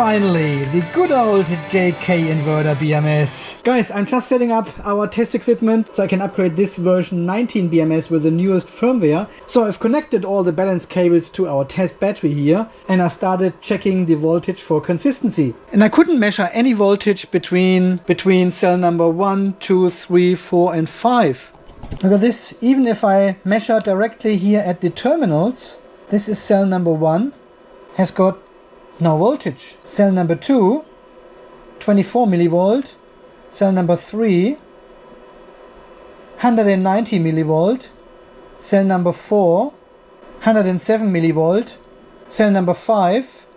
finally, the good old JK-Inverter BMS. Guys, I'm just setting up our test equipment so I can upgrade this version 19 BMS with the newest firmware. So I've connected all the balance cables to our test battery here and I started checking the voltage for consistency. And I couldn't measure any voltage between cell number 1, 2, 3, 4 and 5. Look at this, even if I measure directly here at the terminals, this is cell number 1, has got no voltage. Cell number 2, 24 millivolt. Cell number 3, 190 millivolt. Cell number 4, 107 millivolt. Cell number 5,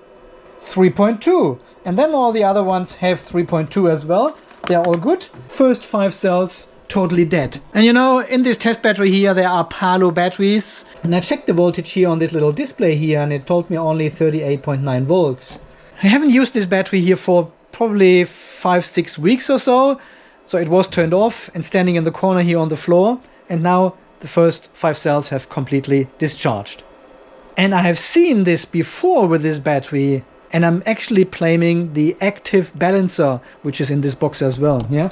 3.2. And then all the other ones have 3.2 as well. They're all good. First 5 cells totally dead. And you know, in this test battery here there are Palo batteries, and I checked the voltage here on this little display here and it told me only 38.9 volts. I haven't used this battery here for probably 5-6 weeks or so, so it was turned off and standing in the corner here on the floor, and now the first 5 cells have completely discharged. And I have seen this before with this battery, and I'm actually claiming the active balancer, which is in this box as well. Yeah.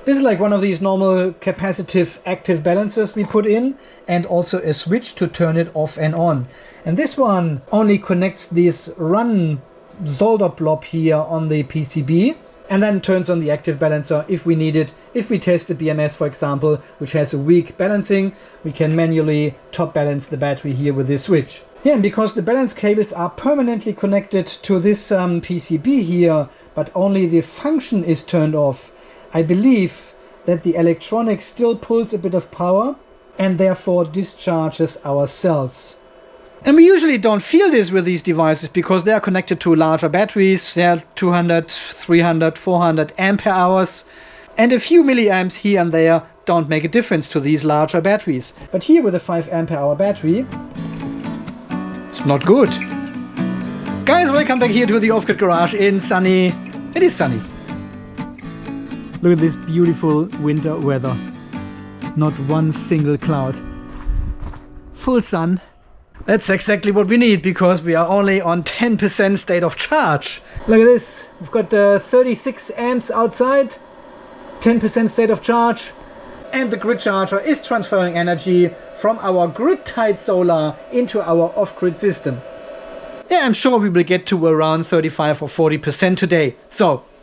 This is like one of these normal capacitive active balancers we put in, and also a switch to turn it off and on. And this one only connects this run solder blob here on the PCB and then turns on the active balancer if we need it. If we test a BMS, for example, which has a weak balancing, we can manually top balance the battery here with this switch. Yeah, and because the balance cables are permanently connected to this PCB here, but only the function is turned off, I believe that the electronic still pulls a bit of power and therefore discharges our cells. And we usually don't feel this with these devices because they are connected to larger batteries. They're 200, 300, 400 ampere hours, and a few milliamps here and there don't make a difference to these larger batteries. But here with a 5 ampere hour battery, it's not good. Guys, welcome back here to the off-grid garage in sunny, it is sunny. Look at this beautiful winter weather. Not one single cloud. Full sun. That's exactly what we need because we are only on 10% state of charge. Look at this. We've got 36 amps outside. 10% state of charge. And the grid charger is transferring energy from our grid-tied solar into our off-grid system. Yeah, I'm sure we will get to around 35 or 40% today.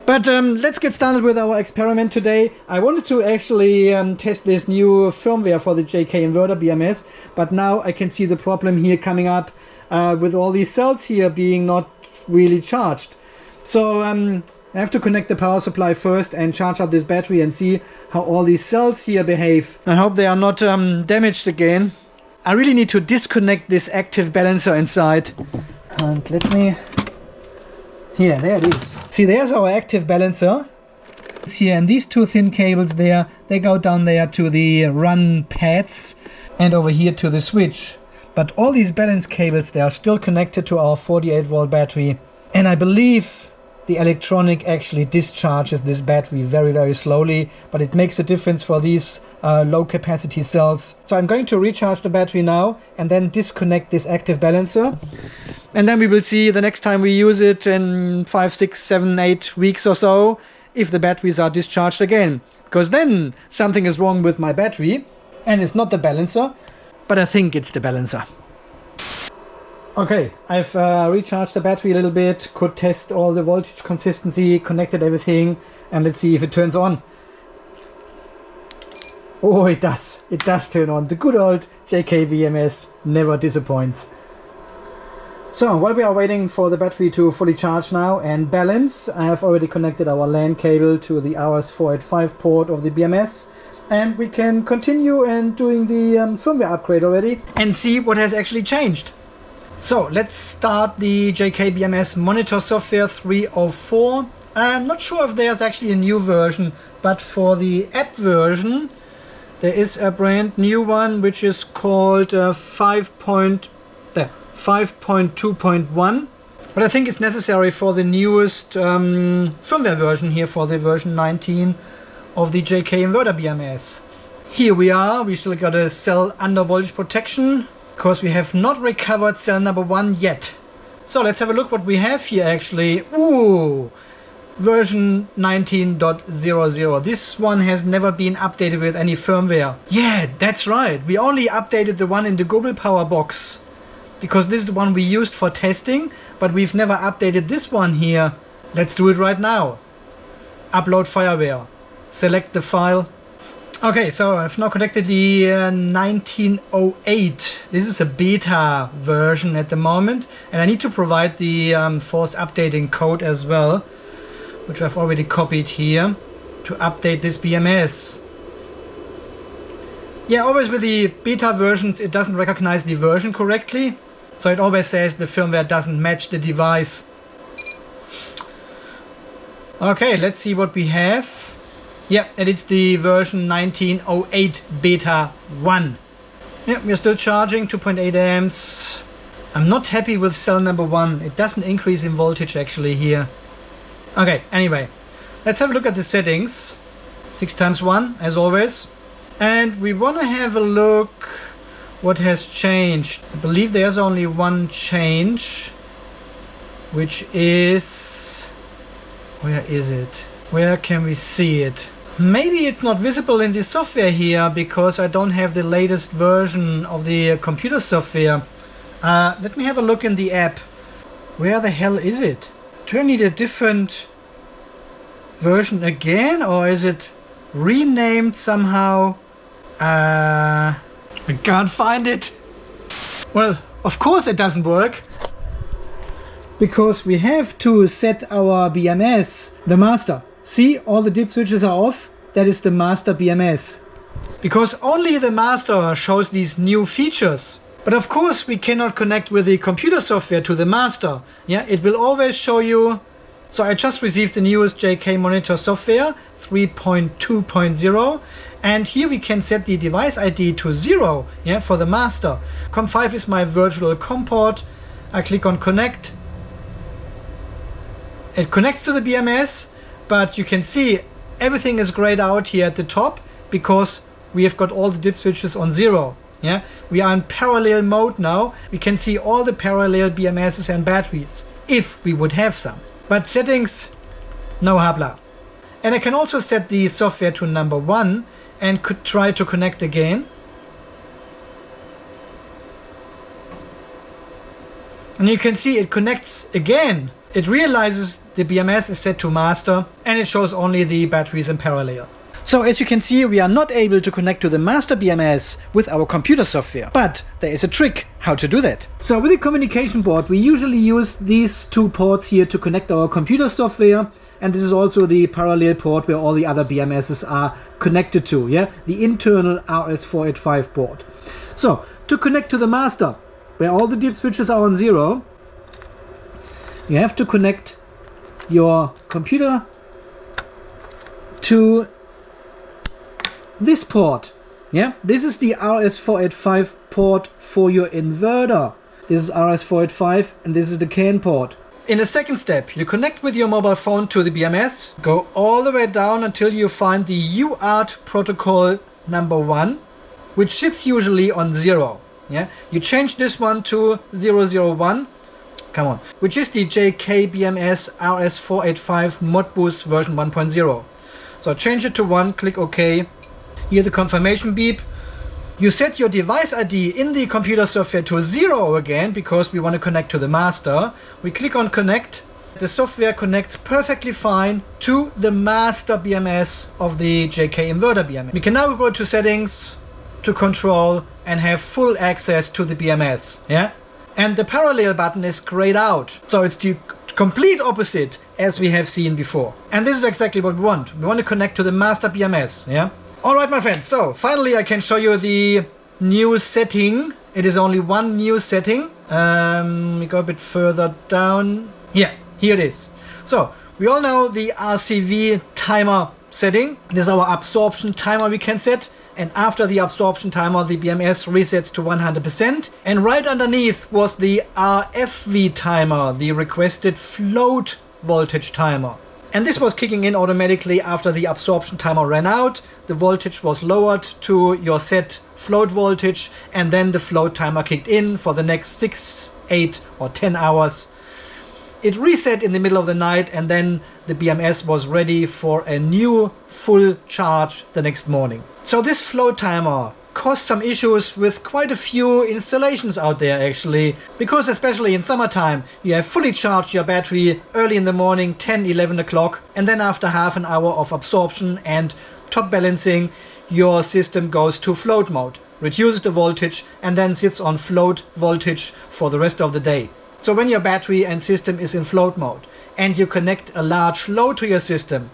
But let's get started with our experiment today. I wanted to actually test this new firmware for the JK-Inverter BMS, but now I can see the problem here coming up with all these cells here being not really charged. So I have to connect the power supply first and charge up this battery and see how all these cells here behave. I hope they are not damaged again. I really need to disconnect this active balancer inside. And let me... Here, there it is. See, there's our active balancer. It's here, and these 2 thin cables there, they go down there to the run pads and over here to the switch. But all these balance cables, they are still connected to our 48 volt battery. And I believe the electronic actually discharges this battery very, very slowly, but it makes a difference for these low capacity cells. So I'm going to recharge the battery now and then disconnect this active balancer. And then we will see the next time we use it in 5, 6, 7, 8 weeks or so if the batteries are discharged again. Because then something is wrong with my battery and it's not the balancer, but I think it's the balancer. Okay, I've recharged the battery a little bit, could test all the voltage consistency, connected everything, and let's see if it turns on. Oh, it does. It does turn on. The good old JK BMS never disappoints. So, while we are waiting for the battery to fully charge now and balance, I have already connected our LAN cable to the RS-485 port of the BMS. And we can continue and doing the firmware upgrade already and see what has actually changed. So, let's start the JK BMS monitor software 304. I'm not sure if there's actually a new version, but for the app version, there is a brand new one which is called 5.2.1, but I think it's necessary for the newest firmware version here, for the version 19 of the JK-Inverter BMS. Here we are, we still got a cell under voltage protection, because we have not recovered cell number 1 yet. So let's have a look what we have here actually. Ooh, version 19.00. This one has never been updated with any firmware. Yeah, that's right. We only updated the one in the Google Power box because this is the one we used for testing, but we've never updated this one here. Let's do it right now. Upload firmware. Select the file. Okay, so I've now connected the 1908. This is a beta version at the moment, and I need to provide the forced updating code as well, which I've already copied here to update this BMS. Yeah, always with the beta versions it doesn't recognize the version correctly, so it always says the firmware doesn't match the device. Okay, let's see what we have. Yeah, and it's the version 1908 beta 1. Yeah, we're still charging 2.8 amps. I'm not happy with cell number 1. It doesn't increase in voltage actually here. Okay, anyway, let's have a look at the settings. 6 times 1 as always. And we want to have a look what has changed. I believe there's only one change, which is... where is it? Where can we see it? Maybe it's not visible in the software here because I don't have the latest version of the computer software. Let me have a look in the app. Where the hell is it? Do I need a different version again, or is it renamed somehow? I can't find it. Well, of course it doesn't work, because we have to set our BMS, the master. See, all the dip switches are off. That is the Master BMS. Because only the master shows these new features. But of course we cannot connect with the computer software to the master. Yeah, it will always show you. So I just received the newest JK monitor software 3.2.0, and here we can set the device ID to 0, yeah, for the master. COM5 is my virtual COM port. I click on connect. It connects to the BMS, but you can see everything is grayed out here at the top because we have got all the dip switches on 0. Yeah, we are in parallel mode now. We can see all the parallel BMSs and batteries if we would have some. But settings, no habla. And I can also set the software to number 1 and could try to connect again. And you can see it connects again. It realizes the BMS is set to master and it shows only the batteries in parallel. So as you can see, we are not able to connect to the Master BMS with our computer software. But there is a trick how to do that. So with the communication board, we usually use these two ports here to connect our computer software. And this is also the parallel port where all the other BMSs are connected to, yeah, the internal RS-485 port. So to connect to the master, where all the dip switches are on 0, you have to connect your computer to this port. Yeah, this is the RS-485 port for your inverter. This is RS-485 and this is the CAN port. In the second step, you connect with your mobile phone to the BMS, go all the way down until you find the UART protocol number 1, which sits usually on 0. Yeah, you change this one to 001. Come on, which is the JK BMS RS-485 Modbus version 1.0. So change it to 1, click OK. Here the confirmation beep. You set your device ID in the computer software to 0 again because we want to connect to the master. We click on connect. The software connects perfectly fine to the Master BMS of the JK-Inverter BMS. We can now go to settings, to control, and have full access to the BMS. Yeah. And the parallel button is grayed out. So it's the complete opposite as we have seen before. And this is exactly what we want. We want to connect to the Master BMS. Yeah. Alright my friends, so finally I can show you the new setting. It is only one new setting. We go a bit further down. Yeah, here it is. So we all know the RFV-Timer setting. This is our absorption timer we can set. And after the absorption timer, the BMS resets to 100%. And right underneath was the RFV-Timer, the requested float voltage timer. And this was kicking in automatically after the absorption timer ran out. The voltage was lowered to your set float voltage, and then the float timer kicked in for the next 6, 8 or 10 hours. It reset in the middle of the night, and then the BMS was ready for a new full charge the next morning. So this float timer caused some issues with quite a few installations out there actually, because especially in summertime you have fully charged your battery early in the morning, 10-11 o'clock, and then after half an hour of absorption and top balancing, your system goes to float mode, reduces the voltage, and then sits on float voltage for the rest of the day. So when your battery and system is in float mode and you connect a large load to your system,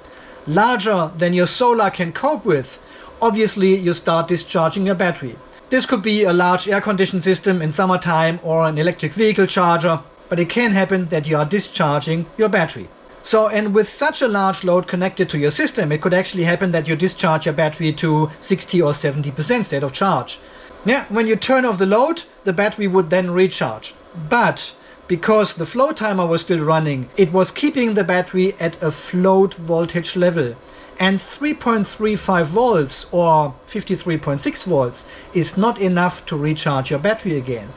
larger than your solar can cope with, obviously you start discharging your battery. This could be a large air-conditioned system in summertime or an electric vehicle charger, but it can happen that you are discharging your battery. So, and with such a large load connected to your system, it could actually happen that you discharge your battery to 60 or 70% state of charge. Yeah, when you turn off the load, the battery would then recharge. But because the float timer was still running, it was keeping the battery at a float voltage level. And 3.35 volts or 53.6 volts is not enough to recharge your battery again.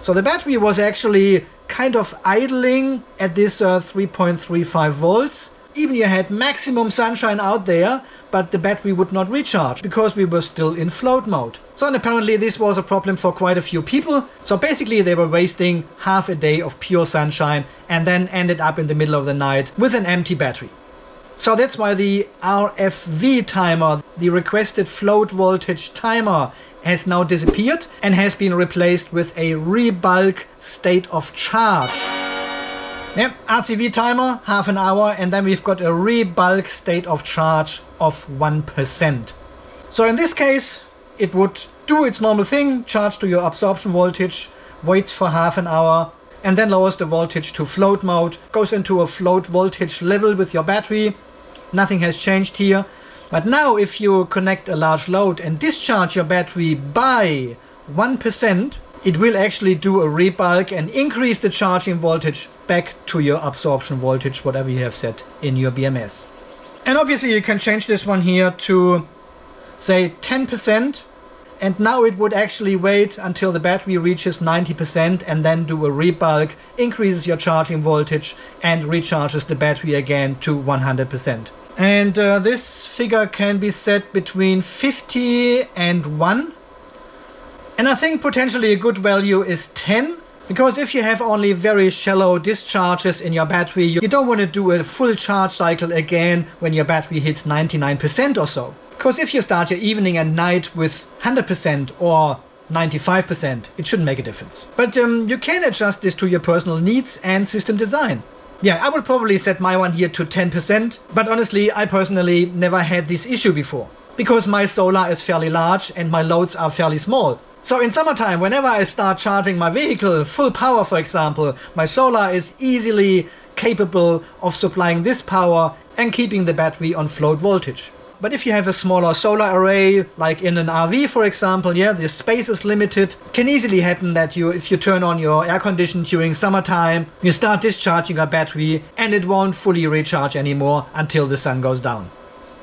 So the battery was actually kind of idling at this 3.35 volts. Even you had maximum sunshine out there, but the battery would not recharge because we were still in float mode. So and apparently this was a problem for quite a few people. So basically they were wasting half a day of pure sunshine and then ended up in the middle of the night with an empty battery. So that's why the RFV-Timer, the requested float voltage timer, has now disappeared and has been replaced with a rebulk state of charge. Yep, RCV timer, half an hour, and then we've got a rebulk state of charge of 1%. So in this case, it would do its normal thing, charge to your absorption voltage, waits for half an hour, and then lowers the voltage to float mode, goes into a float voltage level with your battery. Nothing has changed here. But now if you connect a large load and discharge your battery by 1%, it will actually do a rebulk and increase the charging voltage back to your absorption voltage, whatever you have set in your BMS. And obviously you can change this one here to say 10%. And now it would actually wait until the battery reaches 90% and then do a rebulk, increases your charging voltage and recharges the battery again to 100%. And this figure can be set between 50 and 1. And I think potentially a good value is 10. Because if you have only very shallow discharges in your battery, you don't want to do a full charge cycle again when your battery hits 99% or so. Because if you start your evening and night with 100% or 95%, it shouldn't make a difference. But you can adjust this to your personal needs and system design. Yeah, I would probably set my one here to 10%, but honestly, I personally never had this issue before. Because my solar is fairly large and my loads are fairly small. So in summertime, whenever I start charging my vehicle, full power for example, my solar is easily capable of supplying this power and keeping the battery on float voltage. But if you have a smaller solar array, like in an RV for example, yeah, the space is limited. It can easily happen that if you turn on your air condition during summertime, you start discharging your battery and it won't fully recharge anymore until the sun goes down.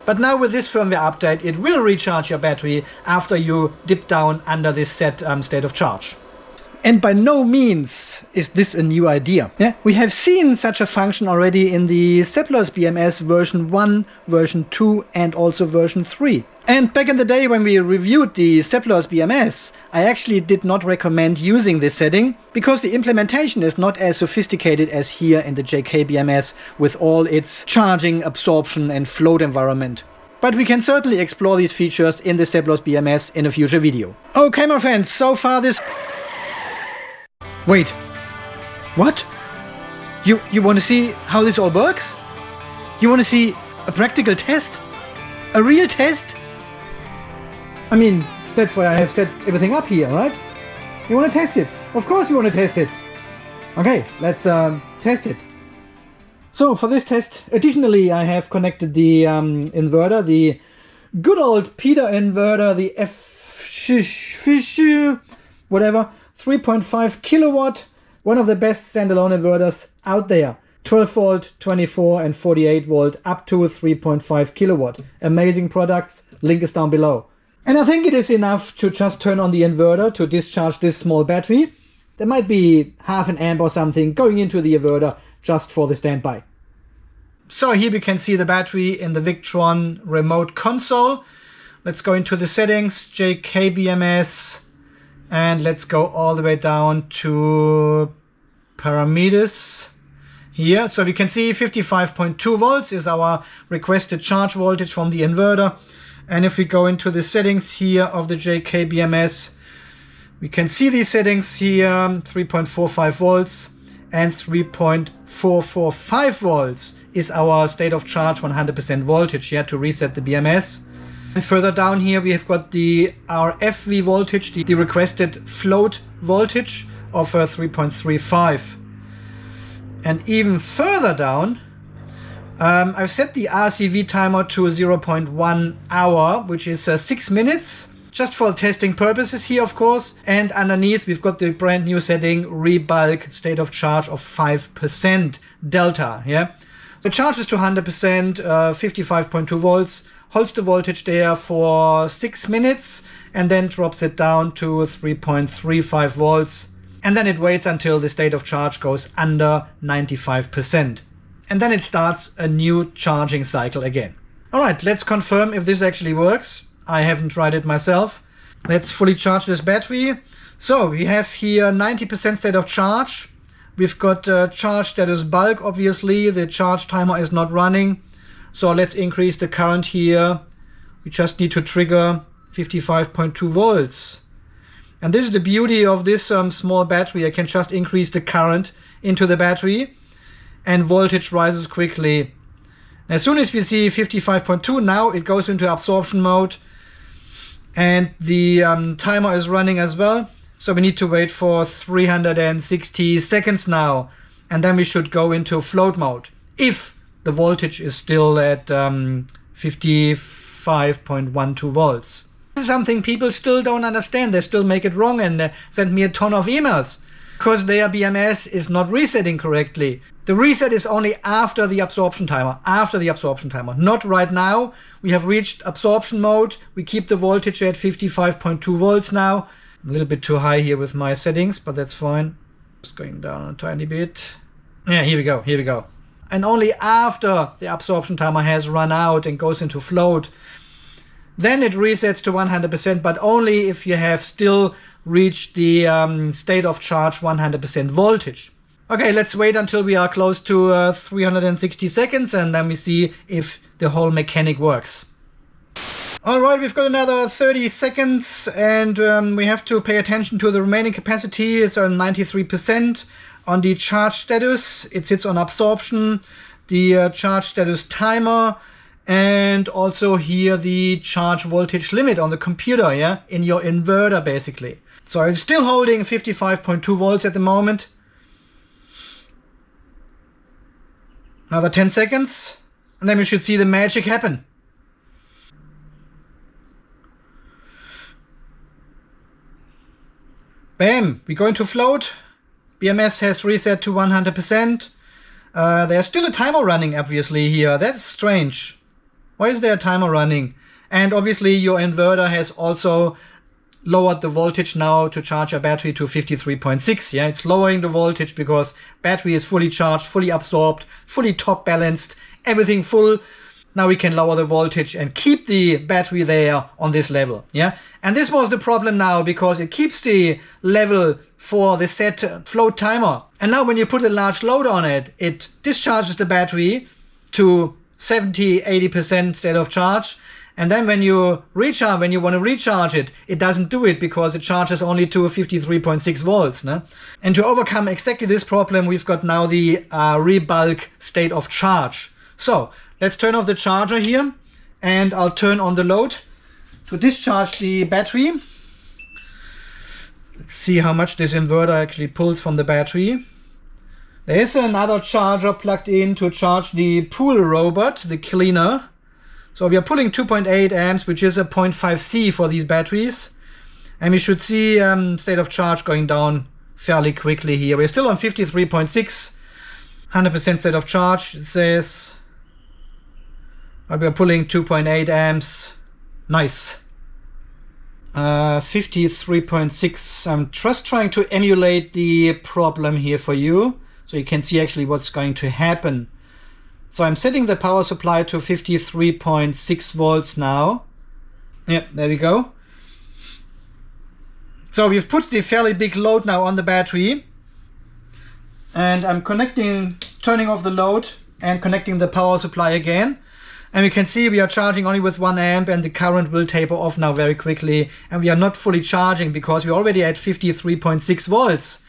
But now with this firmware update, it will recharge your battery after you dip down under this set state of charge. And by no means is this a new idea. Yeah, we have seen such a function already in the Seplos BMS version 1, version 2 and also version 3. And back in the day when we reviewed the Seplos BMS, I actually did not recommend using this setting because the implementation is not as sophisticated as here in the JK BMS with all its charging, absorption and float environment. But we can certainly explore these features in the Seplos BMS in a future video. Okay my friends, so far this... Wait, what? You want to see how this all works? You want to see a practical test? A real test? I mean, that's why I have set everything up here, right? You want to test it? Of course you want to test it. Okay, let's test it. So for this test, additionally I have connected the inverter, the good old Peter Inverter, the FCHAO, whatever, 3.5 kilowatt, one of the best standalone inverters out there. 12 volt, 24 and 48 volt, up to 3.5 kilowatt. Amazing products, link is down below. And I think it is enough to just turn on the inverter to discharge this small battery. There might be half an amp or something going into the inverter just for the standby. So here we can see the battery in the Victron remote console. Let's go into the settings, JK-BMS, and let's go all the way down to parameters here. So we can see 55.2 volts is our requested charge voltage from the inverter. And if we go into the settings here of the JK-BMS, we can see these settings here, 3.45 volts and 3.445 volts is our state of charge 100% voltage here to reset the BMS. And further down here we have got the RFV voltage, the requested float voltage of 3.35. And even further down, I've set the RFV-Timer to 0.1 hour, which is 6 minutes, just for testing purposes here, of course. And underneath, we've got the brand new setting, Re-Bulk state of charge of 5% delta. Yeah, so charges to 100%, 55.2 volts, holds the voltage there for 6 minutes, and then drops it down to 3.35 volts. And then it waits until the state of charge goes under 95%. And then it starts a new charging cycle again. All right, let's confirm if this actually works. I haven't tried it myself. Let's fully charge this battery. So we have here 90% state of charge. We've got charge status bulk, obviously. The charge timer is not running. So let's increase the current here. We just need to trigger 55.2 volts. And this is the beauty of this small battery. I can just increase the current into the battery, and voltage rises quickly. As soon as we see 55.2, now it goes into absorption mode, and the timer is running as well. So we need to wait for 360 seconds now, and then we should go into float mode if the voltage is still at 55.12 volts. This is something people still don't understand. They still make it wrong and send me a ton of emails because their BMS is not resetting correctly. The reset is only after the absorption timer, not right now. We have reached absorption mode. We keep the voltage at 55.2 volts now. A little bit too high here with my settings, but that's fine. Just going down a tiny bit. Yeah, here we go. And only after the absorption timer has run out and goes into float, then it resets to 100%, but only if you have still reached the state of charge 100% voltage. Okay, let's wait until we are close to 360 seconds, and then we see if the whole mechanic works. All right, we've got another 30 seconds, and we have to pay attention to the remaining capacity. It's on 93%. On the charge status, it sits on absorption, the charge status timer, and also here the charge voltage limit on the computer, yeah, in your inverter basically. So it's still holding 55.2 volts at the moment. Another 10 seconds, and then we should see the magic happen. Bam, we go into float. BMS has reset to 100%. There's still a timer running, obviously, here. That's strange. Why is there a timer running? And obviously your inverter has also lowered the voltage now to charge a battery to 53.6. Yeah, it's lowering the voltage because battery is fully charged, fully absorbed, fully top balanced, everything full. Now we can lower the voltage and keep the battery there on this level. Yeah, and this was the problem now because it keeps the level for the set float timer. And now when you put a large load on it, it discharges the battery to 70-80% state of charge. And then when you recharge, when you want to recharge it, it doesn't do it because it charges only to 53.6 volts. No? And to overcome exactly this problem, we've got now the Re-Bulk state of charge. So let's turn off the charger here, and I'll turn on the load to discharge the battery. Let's see how much this inverter actually pulls from the battery. There is another charger plugged in to charge the pool robot, the cleaner. So we are pulling 2.8 amps, which is a 0.5 C for these batteries. And we should see state of charge going down fairly quickly here. We're still on 53.6, 100% state of charge, it says. But we're pulling 2.8 amps. Nice. 53.6. I'm just trying to emulate the problem here for you. so you can see actually what's going to happen. So I'm setting the power supply to 53.6 volts now. Yeah, there we go. So we've put the fairly big load now on the battery, and I'm turning off the load and connecting the power supply again. And you can see we are charging only with 1 amp, and the current will taper off now very quickly. And we are not fully charging because we're already at 53.6 volts.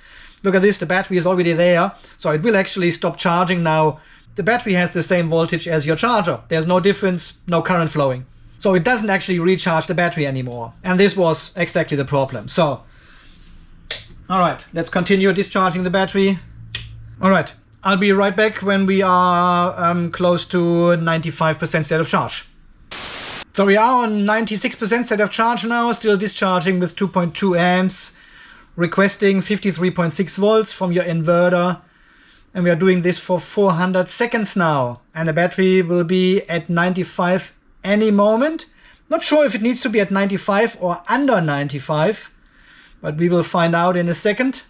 Look at this, the battery is already there. So it will actually stop charging now. The battery has the same voltage as your charger. There's no difference, no current flowing. So it doesn't actually recharge the battery anymore. And this was exactly the problem. So, all right, let's continue discharging the battery. All right. I'll be right back when we are close to 95% state of charge. So we are on 96% state of charge now, still discharging with 2.2 amps, requesting 53.6 volts from your inverter. And we are doing this for 400 seconds now. And the battery will be at 95 any moment. Not sure if it needs to be at 95 or under 95, but we will find out in a second.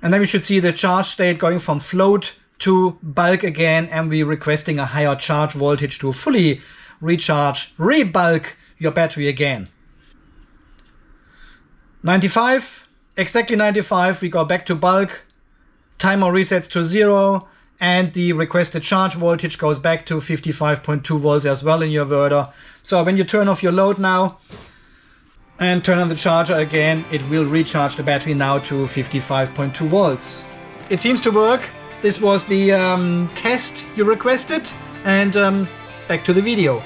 And then we should see the charge state going from float to bulk again, and we're requesting a higher charge voltage to fully recharge, rebulk your battery again. 95, exactly 95, we go back to bulk, timer resets to 0, and the requested charge voltage goes back to 55.2 volts as well in your inverter. So when you turn off your load now and turn on the charger again, it will recharge the battery now to 55.2 volts. It seems to work. This was the test you requested, and back to the video.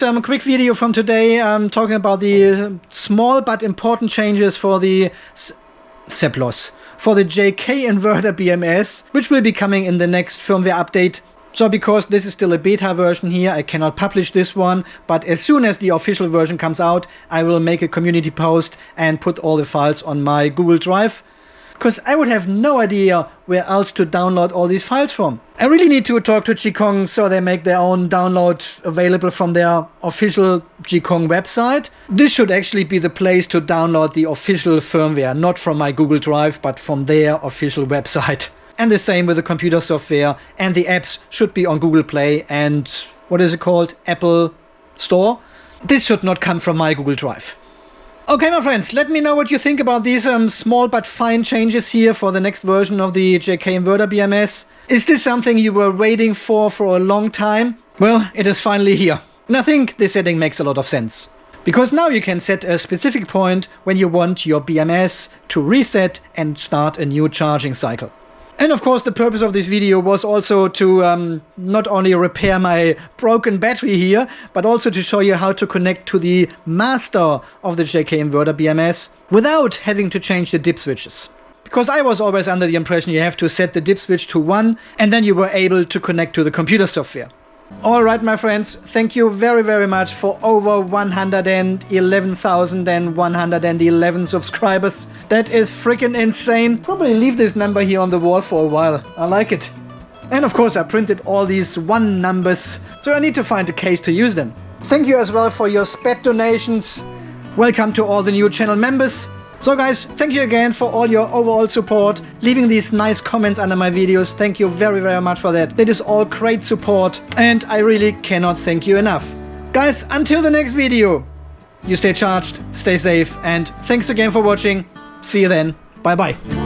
A quick video from today talking about the small but important changes for the CEPLOS, for the JK-Inverter BMS, which will be coming in the next firmware update. So because this is still a beta version here, I cannot publish this one, but as soon as the official version comes out, I will make a community post and put all the files on my Google Drive, because I would have no idea where else to download all these files from. I really need to talk to JK so they make their own download available from their official JK website. This should actually be the place to download the official firmware, not from my Google Drive, but from their official website. And the same with the computer software, and the apps should be on Google Play and, what is it called, Apple Store. This should not come from my Google Drive. Okay, my friends, let me know what you think about these small but fine changes here for the next version of the JK-Inverter BMS. Is this something you were waiting for a long time? Well, it is finally here. And I think this setting makes a lot of sense. Because now you can set a specific point when you want your BMS to reset and start a new charging cycle. And of course the purpose of this video was also to not only repair my broken battery here, but also to show you how to connect to the master of the JK-Inverter BMS without having to change the dip switches. Because I was always under the impression you have to set the dip switch to 1 and then you were able to connect to the computer software. Alright my friends, thank you very very much for over 111,111 subscribers. That is freaking insane. Probably leave this number here on the wall for a while. I like it. And of course I printed all these 1 numbers, so I need to find a case to use them. Thank you as well for your SPET donations. Welcome to all the new channel members. So guys, thank you again for all your overall support, leaving these nice comments under my videos. Thank you very very much for that. That is all great support and I really cannot thank you enough. Guys, until the next video, you stay charged, stay safe, and thanks again for watching. See you then. Bye bye.